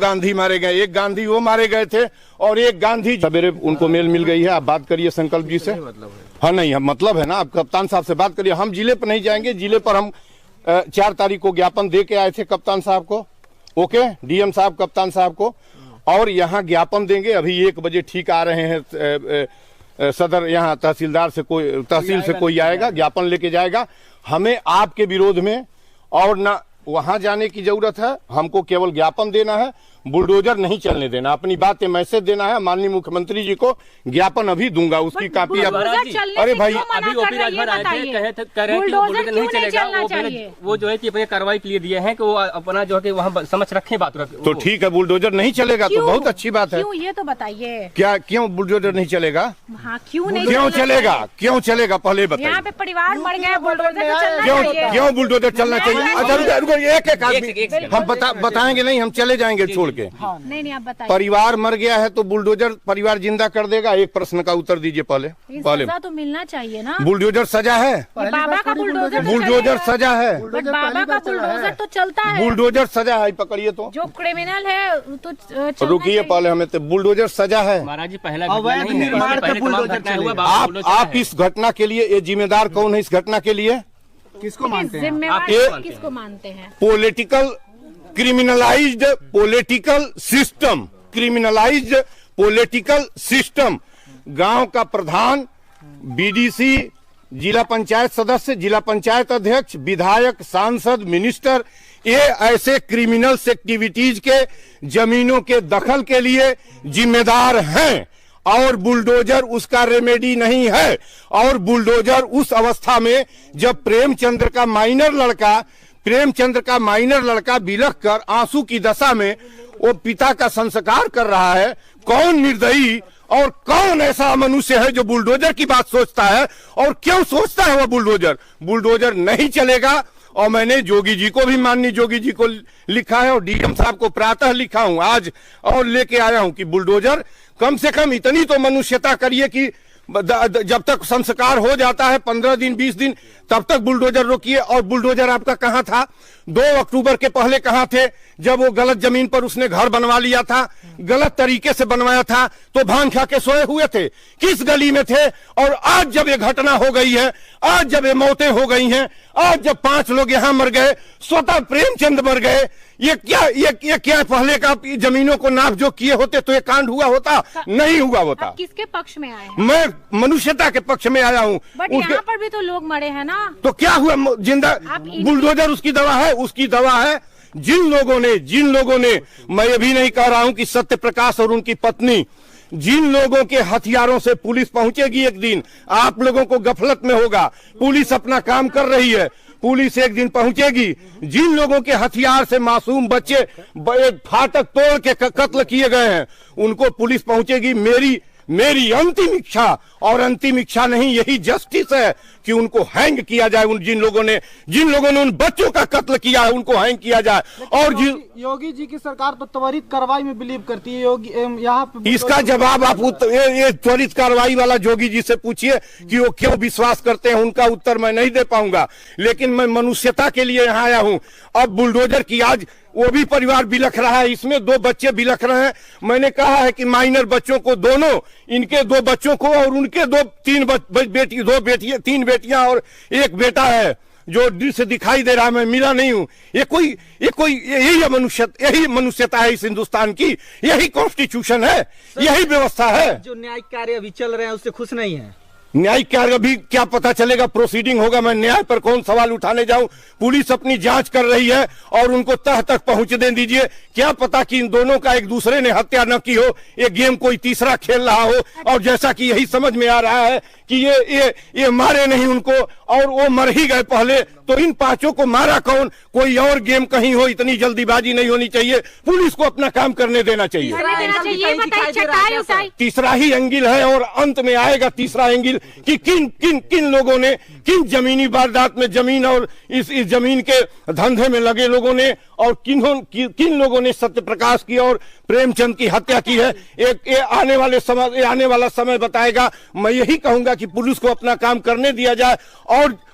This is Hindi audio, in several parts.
गांधी मारे गए, एक गांधी वो मारे गए थे और एक गांधी सवेरे उनको मेल मिल गई है। आप बात करिए संकल्प जी से। हाँ नहीं, हम मतलब है ना, आप कप्तान साहब से बात करिए। हम जिले पर नहीं जाएंगे, जिले पर हम 4 तारीख को ज्ञापन दे के आए थे कप्तान साहब को, ओके, डीएम साहब कप्तान साहब को, और यहाँ ज्ञापन देंगे। अभी 1 बजे ठीक आ रहे हैं सदर, यहाँ तहसीलदार से कोई, तहसील से कोई आएगा, ज्ञापन लेके जाएगा। हमें आपके विरोध में और न वहां जाने की जरूरत है, हमको केवल ज्ञापन देना है, बुलडोजर नहीं चलने देना। अपनी बात मैसेज देना है माननीय मुख्यमंत्री जी को। ज्ञापन अभी दूंगा, उसकी कॉपी अब। अरे भाई, अभी ओपी राजभर आए थे, कह रहे हैं कि बुलडोजर नहीं चलेगा। वो जो है कि अपने कार्रवाई के लिए दिए हैं कि वो अपना जो है कि वहाँ समझ रखें बात। तो ठीक है, बुलडोजर नहीं चलेगा तो बहुत अच्छी बात है। ये तो बताइए, क्या क्यों बुलडोजर नहीं चलेगा? हाँ, क्यों चलेगा? क्यों चलेगा पहले बताइए। यहाँ पे परिवार मर गए, बुलडोजर क्यों बुलडोजर चलना चाहिए? एक आदमी हम बताएंगे नहीं, हम चले जाएंगे छोड़ के। नहीं, आप बताइए। परिवार मर गया है तो बुलडोजर परिवार जिंदा कर देगा? एक प्रश्न का उत्तर दीजिए पहले। सजा तो मिलना चाहिए ना। बुलडोजर सजा है? बाबा का बुलडोजर सजा है, बाबा का बुलडोजर तो चलता है। बुलडोजर सजा है, पकड़िए तो। जो क्रिमिनल है तो रुकिए पहले, हमें तो बुलडोजर सजा है। महाराज जी, पहला आप इस घटना के लिए ये जिम्मेदार कौन है? इस घटना के लिए किसको मानते हैं? किसको मानते हैं? Political criminalised political system, criminalised political system. गांव का प्रधान, बीडीसी, जिला पंचायत सदस्य, जिला पंचायत अध्यक्ष, विधायक, सांसद, मिनिस्टर, ये ऐसे क्रिमिनल्स एक्टिविटीज के जमीनों के दखल के लिए जिम्मेदार हैं और बुलडोजर उसका रेमेडी नहीं है। और बुलडोजर उस अवस्था में जब प्रेमचंद्र का माइनर लड़का बिलख कर आंसू की दशा में वो पिता का संस्कार कर रहा है। कौन निर्दयी और कौन ऐसा मनुष्य है जो बुलडोजर की बात सोचता है? और क्यों सोचता है वो बुलडोजर नहीं चलेगा। और मैंने जोगी जी को भी, माननीय जोगी जी को लिखा है और डीएम साहब को प्रातः लिखा हूं आज, और लेके आया हूं कि बुलडोजर कम से कम इतनी तो मनुष्यता करिए कि जब तक संस्कार हो जाता है 15 दिन 20 दिन, तब तक बुलडोजर रोकिए। और बुलडोजर आपका कहां था? 2 अक्टूबर के पहले कहां थे? जब वो गलत जमीन पर उसने घर बनवा लिया था, गलत तरीके से बनवाया था, तो भांग खा के सोए हुए थे, किस गली में थे? और आज जब ये घटना हो गई है, आज जब ये मौतें हो गई हैं, आज जब 5 लोग यहाँ मर गए, स्वतः प्रेमचंद मर गए, ये क्या पहले का जमीनों को नाप जो किए होते तो ये कांड हुआ होता? नहीं हुआ होता। किसके पक्ष में आए हैं? मैं मनुष्यता के पक्ष में आया हूँ। बट यहाँ पर भी तो लोग मरे हैं ना। तो क्या हुआ? जिंदा बुलडोजर उसकी दवा है, उसकी दवा है। जिन लोगों ने मैं ये भी नहीं कह रहा हूं कि सत्य प्रकाश और उनकी पत्नी, जिन लोगों के हथियारों से पुलिस पहुंचेगी एक दिन, आप लोगों को गफलत में होगा, पुलिस अपना काम कर रही है, पुलिस एक दिन पहुंचेगी। जिन लोगों के हथियार से मासूम बच्चे फाटक तोड़ के कत्ल किए गए हैं, उनको पुलिस पहुंचेगी। मेरी अंतिम इच्छा, और अंतिम इच्छा नहीं, यही जस्टिस है कि उनको हैंग किया जाए। जिन लोगों ने उन बच्चों का कत्ल किया है उनको हैंग किया जाए। और योगी जी की सरकार तो त्वरित कार्रवाई में बिलीव करती है। योगी यहाँ पे इसका जवाब आप ये त्वरित कार्रवाई वाला जोगी जी से पूछिए कि वो क्यों विश्वास करते हैं। उनका उत्तर मैं नहीं दे पाऊंगा, लेकिन मैं मनुष्यता के लिए यहाँ आया हूँ। अब बुलडोजर की आज वो भी परिवार बिलख रहा है, इसमें 2 बच्चे बिलख रहे हैं। मैंने कहा है कि माइनर बच्चों को, दोनों इनके 2 बच्चों को और उनके 2 बेटियां और एक बेटा है जो दिल से दिखाई दे रहा है, मैं मिला नहीं हूं। यही मनुष्यता है इस हिंदुस्तान की, यही कॉन्स्टिट्यूशन है, यही व्यवस्था है। जो न्यायिक कार्य अभी चल रहे हैं उससे खुश नहीं है। न्यायिक कार्य भी क्या पता चलेगा? प्रोसीडिंग होगा, मैं न्याय पर कौन सवाल उठाने जाऊं? पुलिस अपनी जांच कर रही है और उनको तह तक पहुंचने दीजिए। क्या पता कि इन दोनों का एक दूसरे ने हत्या न की हो, ये गेम कोई तीसरा खेल रहा हो। और जैसा कि यही समझ में आ रहा है कि ये मारे नहीं उनको और वो मर ही गए पहले, तो इन 5 को मारा कौन? कोई और गेम कहीं हो, इतनी जल्दीबाजी नहीं होनी चाहिए। पुलिस को अपना काम करने देना चाहिए। तीसरा ही एंगल है और अंत में आएगा तीसरा एंगल कि किन लोगों ने, किन जमीनी वारदात में, जमीन और इस जमीन के धंधे में लगे लोगों ने, और किन लोगों ने सत्य प्रकाश की और प्रेमचंद की हत्या की है। ये आने वाला समय बताएगा। मैं यही कहूंगा कि पुलिस को अपना काम करने दिया जाए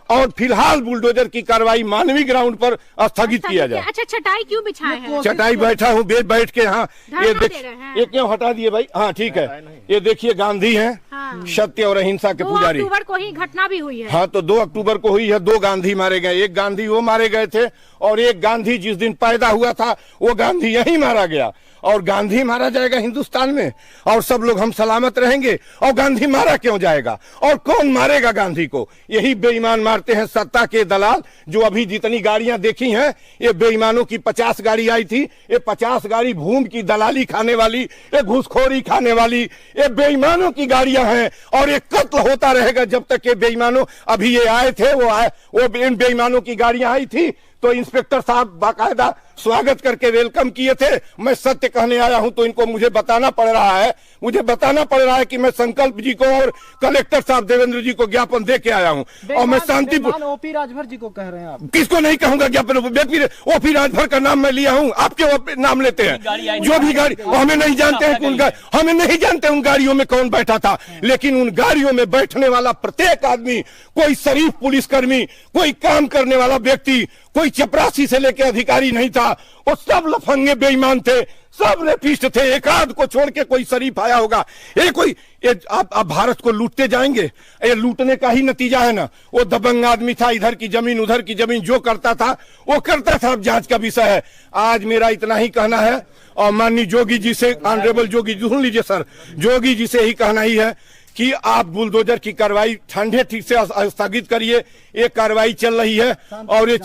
और फिलहाल बुलडोजर की कार्रवाई मानवीय ग्राउंड पर स्थगित किया जाए। अच्छा, चटाई क्यों बिछाए हैं? चटाई बैठा हूँ, बैठ के। हाँ, ये क्यों हटा दिए भाई? हाँ ठीक है, ये देखिए गांधी हैं, सत्य और अहिंसा के पुजारी। 2 अक्टूबर को ही घटना भी हुई है। हाँ, तो 2 अक्टूबर को हुई है। 2 गांधी मारे गए, एक गांधी वो मारे गए थे और एक गांधी जिस दिन पैदा हुआ था वो गांधी यहीं मारा गया। और गांधी मारा जाएगा हिंदुस्तान में और सब लोग हम सलामत रहेंगे? और गांधी मारा क्यों जाएगा? और कौन मारेगा गांधी को? यही बेईमान मारते हैं, सत्ता के दलाल। जो अभी जितनी गाड़ियां देखी हैं, ये बेईमानों की 50 गाड़ी आई थी। ये 50 गाड़ी भूमि की दलाली खाने वाली, ये घूसखोरी खाने वाली, ये बेईमानों की गाड़ियां हैं। और ये कत्ल होता रहेगा जब तक ये बेईमानों, अभी ये आए थे, वो इन बेईमानों की गाड़ियां आई थी तो इंस्पेक्टर साहब बाकायदा स्वागत करके वेलकम किए थे। मैं सत्य कहने आया हूं तो इनको मुझे बताना पड़ रहा है कि मैं संकल्प जी को और कलेक्टर साहब देवेंद्र जी को ज्ञापन दे के आया हूं। और मैं शांतिपूर्ण ओपी राजभर जी को कह रहे हैं आप? किसको नहीं कहूंगा ज्ञापन? ओपी राजभर का नाम मैं लिया हूं, आप क्यों नाम लेते हैं? जो भी गाड़ी, हमें नहीं जानते हैं हमें नहीं जानते उन गाड़ियों में कौन बैठा था, लेकिन उन गाड़ियों में बैठने वाला प्रत्येक आदमी, कोई शरीफ पुलिसकर्मी, कोई काम करने वाला व्यक्ति, कोई चपरासी से लेकर अधिकारी नहीं था। वो सब लफंगे बेईमान थे, सब रेपिस्ट थे। एक आध को छोड़ के कोई शरीफ आया होगा? आप भारत को लूटते जाएंगे, ये लूटने का ही नतीजा है ना। वो दबंग आदमी था, इधर की जमीन उधर की जमीन जो करता था वो करता था। अब जांच का विषय है। आज मेरा इतना ही कहना है और माननीय जोगी जी से, ऑनरेबल जोगी जी, सुन लीजिए सर, जोगी जी से ही कहना ही है कि आप बुलडोजर की कार्रवाई ठंडे ठीक से स्थगित करिए। ये कार्रवाई चल रही है और ये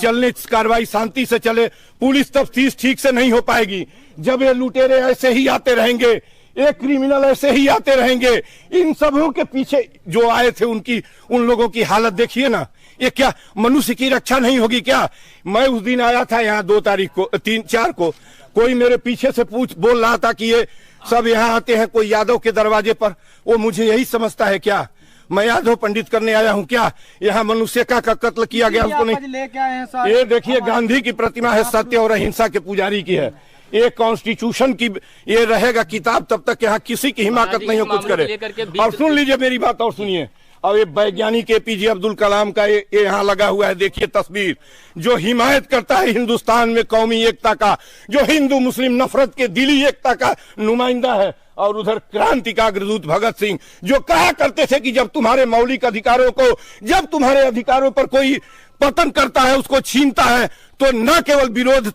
कार्रवाई शांति से चले। पुलिस तफ्तीश ठीक से नहीं हो पाएगी जब ये लुटेरे ऐसे ही आते रहेंगे, ये क्रिमिनल ऐसे ही आते रहेंगे। इन सबों के पीछे जो आए थे उन लोगों की हालत देखिए ना। ये क्या मनुष्य की रक्षा नहीं होगी क्या? मैं उस दिन आया था यहाँ 2 तारीख को, 3-4 को, कोई मेरे पीछे से बोल रहा था कि ये सब यहाँ आते हैं कोई यादव के दरवाजे पर। वो मुझे यही समझता है क्या? मैं यादव पंडित करने आया हूँ क्या? यहाँ मनुष्य का कत्ल किया गया उसको नहीं लेके आए हैं सर। ये देखिए गांधी की प्रतिमा है, सत्य और अहिंसा के पुजारी की है। ये कॉन्स्टिट्यूशन की ये रहेगा किताब तब तक यहाँ किसी की हिमाकत नहीं हो कुछ करे। और सुन लीजिए मेरी बात और सुनिए। और ये वैज्ञानिक APJ अब्दुल कलाम का ये यहाँ लगा हुआ है, देखिए तस्वीर, जो हिमायत करता है हिंदुस्तान में कौमी एकता का, जो हिंदू मुस्लिम नफरत के दिली एकता का नुमाइंदा है। और उधर क्रांति का अग्रदूत भगत सिंह, जो कहा करते थे कि जब तुम्हारे मौलिक अधिकारों को, जब तुम्हारे अधिकारों पर कोई पतन करता है, उसको छीनता है, तो न केवल विरोध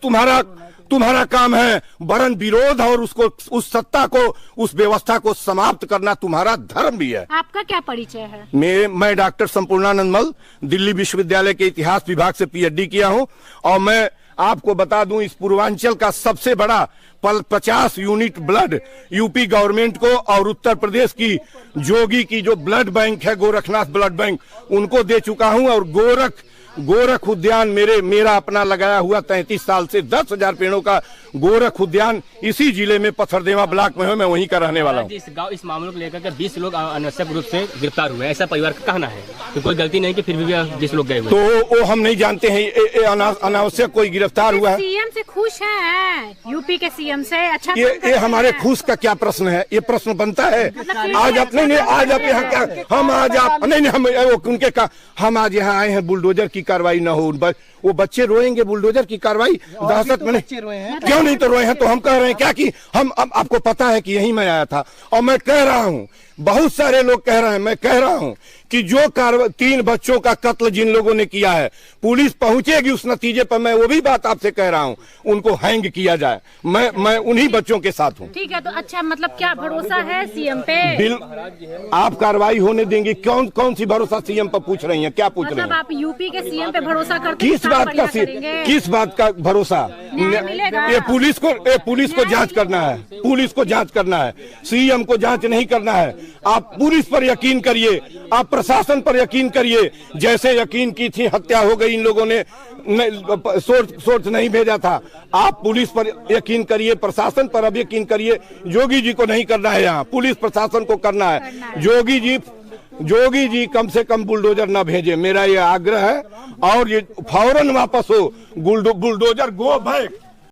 तुम्हारा काम है, वरन विरोध और उसको, उस सत्ता को, उस व्यवस्था को समाप्त करना तुम्हारा धर्म भी है। आपका क्या परिचय है? मैं डॉक्टर संपूर्णानंद मल, दिल्ली विश्वविद्यालय के इतिहास विभाग से PhD किया हूं। और मैं आपको बता दूं, इस पूर्वांचल का सबसे बड़ा 50 यूनिट ब्लड यूपी गवर्नमेंट को और उत्तर प्रदेश की जोगी की जो ब्लड बैंक है, गोरखनाथ ब्लड बैंक, उनको दे चुका हूं। और गोरख उद्यान मेरा अपना लगाया हुआ 33 साल से 10,000 पेड़ों का गोरख उद्यान इसी जिले में पथरदेवा ब्लॉक में है। मैं वहीं का रहने वाला हूँ। इस मामले को लेकर के 20 लोग अनावश्यक रूप से गिरफ्तार हुए, ऐसा परिवार का कहना है। तो कोई गलती नहीं कि फिर भी 20 लोग गए हुए, तो वो हम नहीं जानते हैं। अनावश्यक कोई गिरफ्तार हुआ है। CM से खुश है? यूपी के CM से अच्छा? ये हमारे खुश का क्या प्रश्न है? ये प्रश्न बनता है? आज आप नहीं, आज आप यहाँ क्या, हम आज आप नहीं, हम उनके का, हम आज यहाँ आए हैं बुलडोजर की कार्रवाई न हो। वो बच्चे रोएंगे बुलडोजर की कार्रवाई, दहशत में नहीं रोए हैं। क्यों नहीं तो रोए हैं? तो हम कह रहे हैं क्या कि हम, आपको पता है कि यही मैं आया था और मैं कह रहा हूँ, बहुत सारे लोग कह रहे हैं, मैं कह रहा हूँ कि जो 3 बच्चों का कत्ल जिन लोगों ने किया है, पुलिस पहुंचेगी उस नतीजे पर। मैं वो भी बात आपसे कह रहा हूँ, उनको हैंग किया जाए। मैं उन्हीं बच्चों के साथ हूँ। ठीक है, तो अच्छा, मतलब क्या भरोसा है CM पे? आप कार्रवाई होने देंगे? कौन सी भरोसा CM पर पूछ रही हैं? क्या पूछ रहे हैं? आप यूपी के CM पे भरोसा करते हैं? किस बात का भरोसा? ये पुलिस को जांच करना है, पुलिस को जांच करना है, CM को जांच नहीं करना है। आप पुलिस पर यकीन करिए, आप प्रशासन पर यकीन करिए। जैसे यकीन की थी, हत्या हो गई, इन लोगों ने सोर्स नहीं भेजा था। आप पुलिस पर यकीन करिए, प्रशासन पर अब यकीन करिए। जोगी जी को नहीं करना है, यहाँ पुलिस प्रशासन को करना है। जोगी जी कम से कम बुलडोजर न भेजे, मेरा ये आग्रह है। और ये फौरन वापस हो बुलडोजर, गो बैक।